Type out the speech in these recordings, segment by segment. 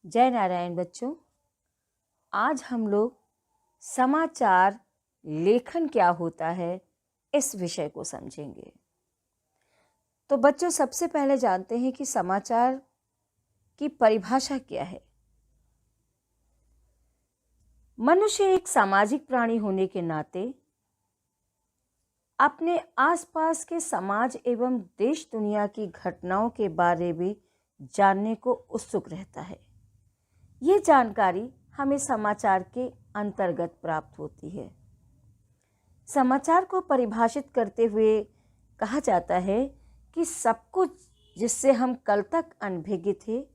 जय नारायण बच्चों। आज हम लोग समाचार लेखन क्या होता है इस विषय को समझेंगे। तो बच्चों, सबसे पहले जानते हैं कि समाचार की परिभाषा क्या है। मनुष्य एक सामाजिक प्राणी होने के नाते अपने आसपास के समाज एवं देश दुनिया की घटनाओं के बारे में जानने को उत्सुक रहता है। ये जानकारी हमें समाचार के अंतर्गत प्राप्त होती है। समाचार को परिभाषित करते हुए कहा जाता है कि सब कुछ जिससे हम कल तक अनभिज्ञ थे,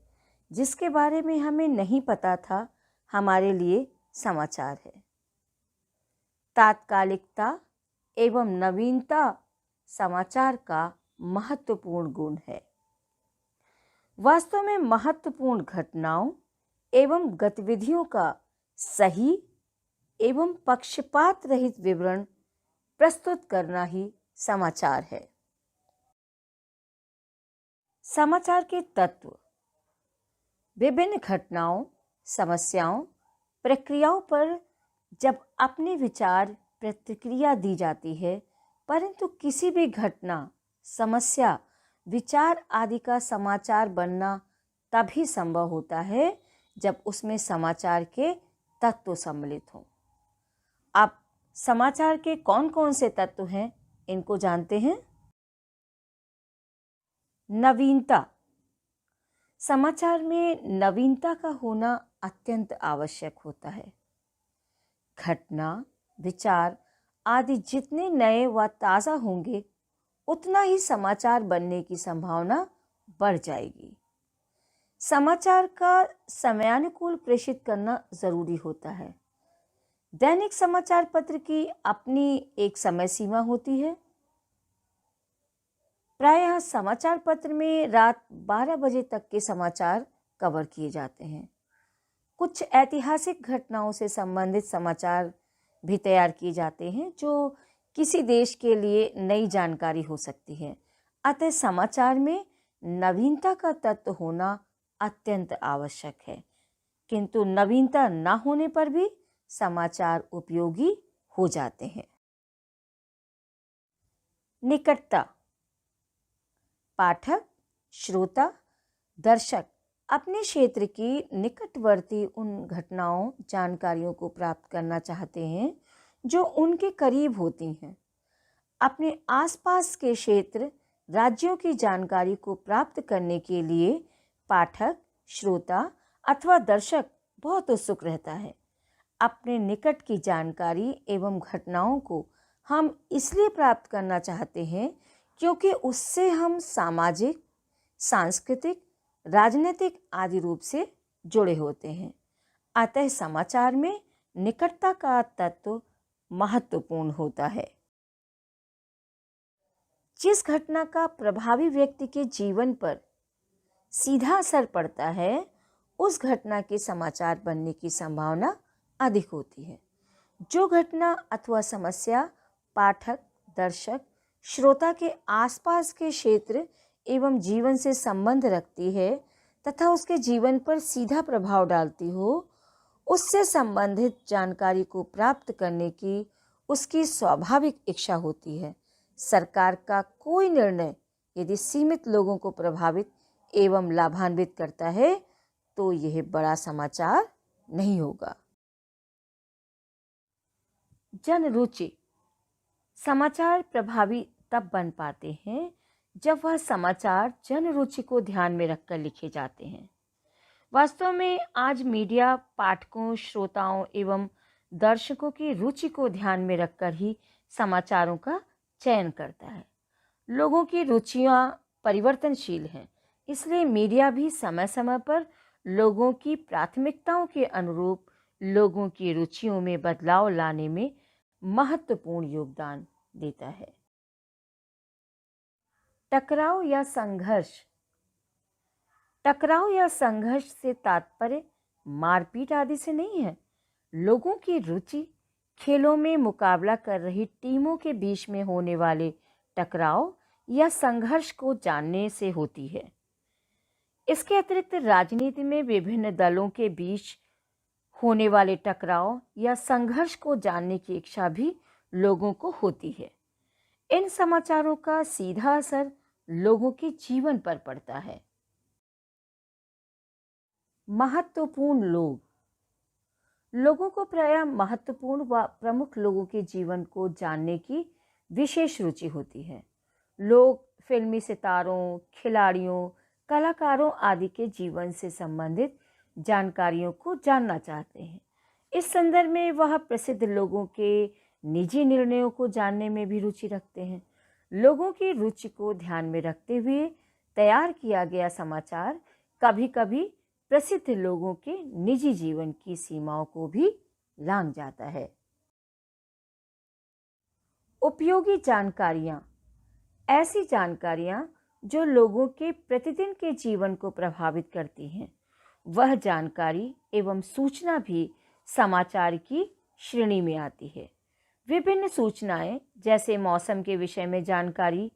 जिसके बारे में हमें नहीं पता था, हमारे लिए समाचार है। तात्कालिकता एवं नवीनता समाचार का महत्वपूर्ण गुण है। वास्तव में महत्वपूर्ण घटनाओं एवं गतिविधियों का सही एवं पक्षपात रहित विवरण प्रस्तुत करना ही समाचार है। समाचार के तत्व विभिन्न घटनाओं, समस्याओं, प्रक्रियाओं पर जब अपने विचार प्रतिक्रिया दी जाती है, परंतु किसी भी घटना, समस्या, विचार आदि का समाचार बनना तभी संभव होता है जब उसमें समाचार के तत्व सम्मिलित हों। अब समाचार के कौन कौन से तत्व हैं, इनको जानते हैं। नवीनता। समाचार में नवीनता का होना अत्यंत आवश्यक होता है। घटना, विचार आदि जितने नए व ताज़ा होंगे, उतना ही समाचार बनने की संभावना बढ़ जाएगी। समाचार का समयानुकूल प्रेषित करना जरूरी होता है। दैनिक समाचार पत्र की अपनी एक समय सीमा होती है। प्रायः समाचार पत्र में रात 12 बजे तक के समाचार कवर किए जाते हैं। कुछ ऐतिहासिक घटनाओं से संबंधित समाचार भी तैयार किए जाते हैं, जो किसी देश के लिए नई जानकारी हो सकती है। अतः समाचार में नवीनता का तत्व होना अत्यंत आवश्यक है, किंतु नवीनता न होने पर भी समाचार उपयोगी हो जाते हैं। निकटता। पाठक, श्रोता, दर्शक अपने क्षेत्र की निकटवर्ती उन घटनाओं, जानकारियों को प्राप्त करना चाहते हैं जो उनके करीब होती हैं। अपने आसपास के क्षेत्र, राज्यों की जानकारी को प्राप्त करने के लिए पाठक, श्रोता अथवा दर्शक बहुत उत्सुक रहता है। अपने निकट की जानकारी एवं घटनाओं को हम इसलिए प्राप्त करना चाहते हैं क्योंकि उससे हम सामाजिक, सांस्कृतिक, राजनीतिक आदि रूप से जुड़े होते हैं। अतः समाचार में निकटता का तत्व महत्वपूर्ण होता है। जिस घटना का प्रभावी व्यक्ति के जीवन पर सीधा असर पड़ता है, उस घटना के समाचार बनने की संभावना अधिक होती है। जो घटना अथवा समस्या पाठक, दर्शक, श्रोता के आसपास के क्षेत्र एवं जीवन से संबंध रखती है तथा उसके जीवन पर सीधा प्रभाव डालती हो, उससे संबंधित जानकारी को प्राप्त करने की उसकी स्वाभाविक इच्छा होती है। सरकार का कोई निर्णय यदि सीमित लोगों को प्रभावित एवं लाभान्वित करता है तो यह बड़ा समाचार नहीं होगा। जन रुचि। समाचार प्रभावी तब बन पाते हैं जब वह समाचार जन रुचि को ध्यान में रखकर लिखे जाते हैं। वास्तव में आज मीडिया पाठकों, श्रोताओं एवं दर्शकों की रुचि को ध्यान में रखकर ही समाचारों का चयन करता है। लोगों की रुचियां परिवर्तनशील हैं, इसलिए मीडिया भी समय समय पर लोगों की प्राथमिकताओं के अनुरूप लोगों की रुचियों में बदलाव लाने में महत्वपूर्ण योगदान देता है। टकराव या संघर्ष। टकराव या संघर्ष से तात्पर्य मारपीट आदि से नहीं है। लोगों की रुचि खेलों में मुकाबला कर रही टीमों के बीच में होने वाले टकराव या संघर्ष को जानने से होती है। इसके अतिरिक्त राजनीति में विभिन्न दलों के बीच होने वाले टकराव या संघर्ष को जानने की इच्छा भी लोगों को होती है। इन समाचारों का सीधा असर लोगों के जीवन पर पड़ता है। महत्वपूर्ण लोगों को प्रायः महत्वपूर्ण व प्रमुख लोगों के जीवन को जानने की विशेष रुचि होती है। लोग फिल्मी सितारों, खिलाड़ियों, कलाकारों आदि के जीवन से संबंधित जानकारियों को जानना चाहते हैं। इस संदर्भ में वह प्रसिद्ध लोगों के निजी निर्णयों को जानने में भी रुचि रखते हैं। लोगों की रुचि को ध्यान में रखते हुए तैयार किया गया समाचार कभी-कभी प्रसिद्ध लोगों के निजी जीवन की सीमाओं को भी लांघ जाता है। उपयोगी जानकारियां, ऐसी जानकारियां जो लोगों के प्रतिदिन के जीवन को प्रभावित करती हैं, वह जानकारी एवं सूचना भी समाचार की श्रेणी में आती है। विभिन्न सूचनाएं जैसे मौसम के विषय में जानकारी,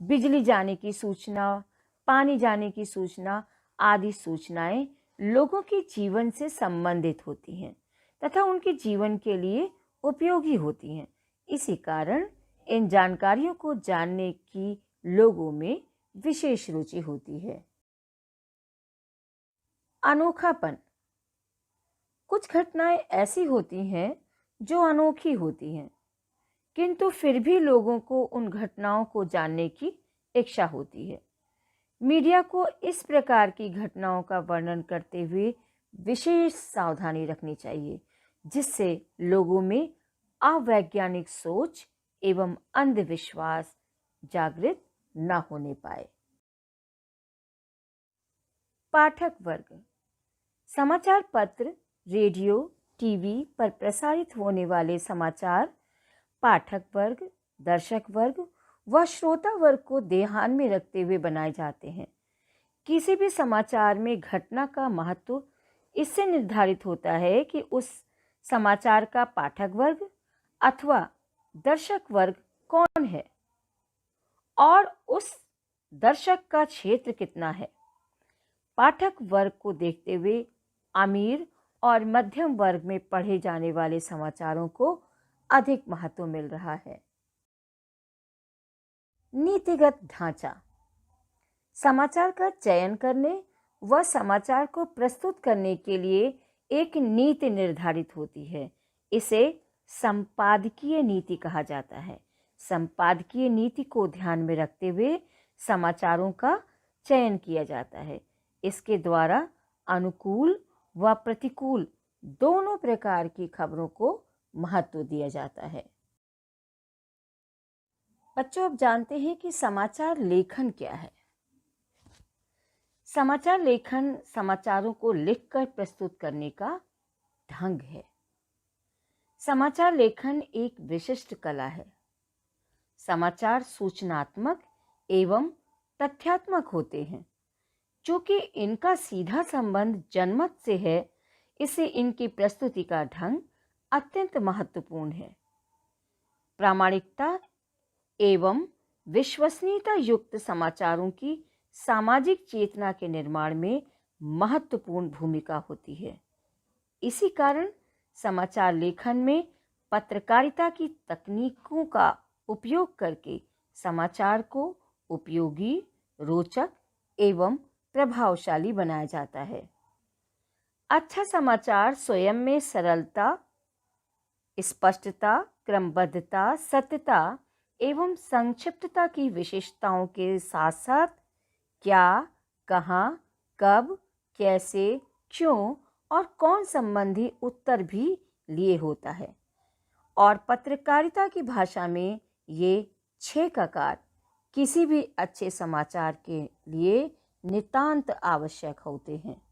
बिजली जाने की सूचना, पानी जाने की सूचना आदि सूचनाएं लोगों के जीवन से संबंधित होती हैं तथा उनके जीवन के लिए उपयोगी होती हैं। इसी कारण इन जानकारियों को जानने की लोगों में विशेष रुचि होती है। अनोखापन, कुछ घटनाएं ऐसी होती हैं जो अनोखी होती हैं, किंतु फिर भी लोगों को उन घटनाओं को जानने की इच्छा होती है। मीडिया को इस प्रकार की घटनाओं का वर्णन करते हुए विशेष सावधानी रखनी चाहिए, जिससे लोगों में अवैज्ञानिक सोच एवं अंधविश्वास जागृत न होने पाए। पाठक वर्ग, समाचार पत्र, रेडियो, टीवी पर प्रसारित होने वाले समाचार पाठक वर्ग, दर्शक वर्ग व श्रोता वर्ग को ध्यान में रखते हुए बनाए जाते हैं। किसी भी समाचार में घटना का महत्व इससे निर्धारित होता है कि उस समाचार का पाठक वर्ग अथवा दर्शक वर्ग कौन है और उस दर्शक का क्षेत्र कितना है। पाठक वर्ग को देखते हुए अमीर और मध्यम वर्ग में पढ़े जाने वाले समाचारों को अधिक महत्व मिल रहा है। नीतिगत ढांचा, समाचार का चयन करने व समाचार को प्रस्तुत करने के लिए एक नीति निर्धारित होती है। इसे संपादकीय नीति कहा जाता है। संपादकीय नीति को ध्यान में रखते हुए समाचारों का चयन किया जाता है। इसके द्वारा अनुकूल व प्रतिकूल दोनों प्रकार की खबरों को महत्व दिया जाता है। बच्चों, अब जानते हैं कि समाचार लेखन क्या है। समाचार लेखन समाचारों को लिखकर प्रस्तुत करने का ढंग है। समाचार लेखन एक विशिष्ट कला है। समाचार सूचनात्मक एवं तथ्यात्मक होते हैं। चूंकि इनका सीधा संबंध जनमत से है, इससे इनकी प्रस्तुति का ढंग अत्यंत महत्वपूर्ण है। प्रामाणिकता एवं विश्वसनीयता युक्त समाचारों की सामाजिक चेतना के निर्माण में महत्वपूर्ण भूमिका होती है। इसी कारण समाचार लेखन में पत्रकारिता की तकनीकों का उपयोग करके समाचार को उपयोगी, रोचक एवं प्रभावशाली बनाया जाता है। अच्छा समाचार स्वयं में सरलता, स्पष्टता, क्रमबद्धता, सत्यता एवं संक्षिप्तता की विशेषताओं के साथ साथ क्या, कहाँ, कब, कैसे, क्यों और कौन संबंधी उत्तर भी लिए होता है। और पत्रकारिता की भाषा में ये 6 ककार किसी भी अच्छे समाचार के लिए नितांत आवश्यक होते हैं।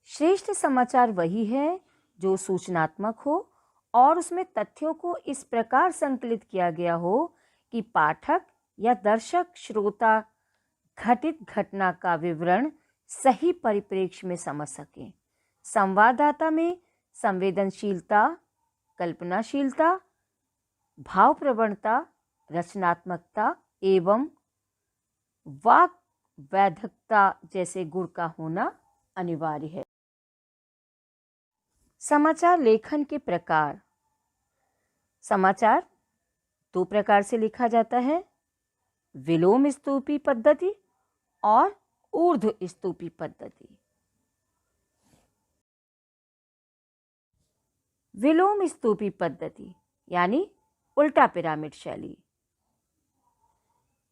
श्रेष्ठ समाचार वही है जो सूचनात्मक हो और उसमें तथ्यों को इस प्रकार संकलित किया गया हो कि पाठक या दर्शक, श्रोता घटित घटना का विवरण सही परिप्रेक्ष्य में समझ सकें। संवाददाता में संवेदनशीलता, कल्पनाशीलता, भाव प्रवणता, रचनात्मकता एवं वाक वैधता जैसे गुण का होना अनिवार्य है। समाचार लेखन के प्रकार। समाचार दो प्रकार से लिखा जाता है, विलोम स्तूपी पद्धति और ऊर्ध्व स्तूपी पद्धति। विलोम स्तूपी पद्धति यानी उल्टा पिरामिड शैली।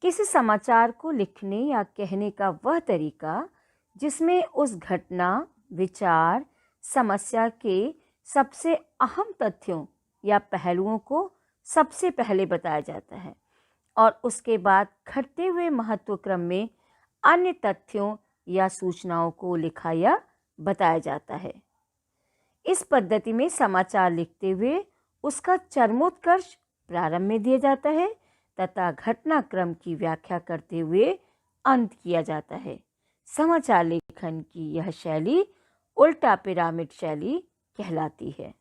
किसी समाचार को लिखने या कहने का वह तरीका जिसमें उस घटना, विचार, समस्या के सबसे अहम तथ्यों या पहलुओं को सबसे पहले बताया जाता है और उसके बाद घटते हुए महत्व क्रम में अन्य तथ्यों या सूचनाओं को लिखा या बताया जाता है। इस पद्धति में समाचार लिखते हुए उसका चरमोत्कर्ष प्रारंभ में दिया जाता है तथा घटनाक्रम की व्याख्या करते हुए अंत किया जाता है। समाचार लेखन की यह शैली उल्टा पिरामिड शैली कहलाती है।